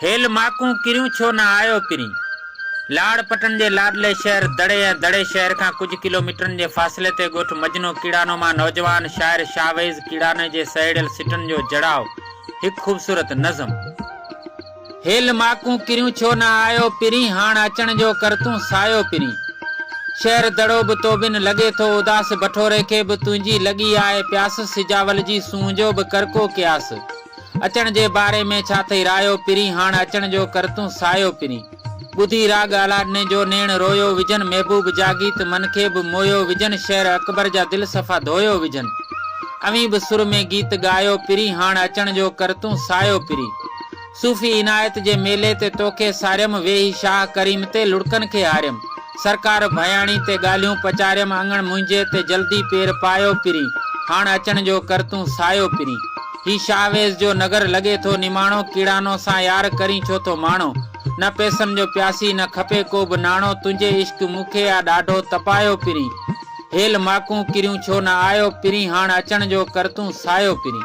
Hello माकू किरियूं छो न आयो पिरी। लाड़ पटन जे लाडले शहर दड़े या दड़े शहर का कुछ किलोमीटर के फासले ते गोठ मजनो कीड़ानो मां नौजवान शायर शाहवेज कीड़ाने जे सहेड़ियल सिटन जो जड़ाव एक खूबसूरत नज़म। हेल माकू किरियूं छो न आयो पिरी, हाण अचण जो कर तूं सायो पिरी। शहर दड़ो बि तो बिन लगे थो उदास, बठोरे के बि तुंहिंजी लगी आहे प्यास, सिजावल जी सूंह जो बि कर को क्यास। अचण जे बारे में छा थई रायो पिरी, हाण अचण जो कर तूं सायो पिरी। बुधी राग अलाडने जो नेण रोयो विजन, महबूब जा गीत मन के बि मोयो विजन, शहर अकबर जा दिल सफ़ा धोयो विजन। अवी बि सुर में गीत गायो पिरी, हाण अचण जो कर तूं सायो पिरी। सूफ़ी इनायत जे मेले ते तोखे सारियम, वेही शाह करीम ते लुड़कन के हारियम। सरकार भयाणी ते गालियूं पचारियम, अंगण मुंहिंजे ते जल्दी पेर पायो पिरी, हाण अचण जो कर तूं सायो पिरी। ही शाहवेज जो नगर लगे थो निमाणो, कीड़ानो सा यार करी छो तो माणो। न पैसन जो प्यासी न खपे को बि नाणो, तुंहिंजे इश्क मूंखे आ ॾाढो तपायो पिरी। हेल माकू किरियूं छो न आयो पिरी, हाण अचण जो कर तूं सायो पिरी।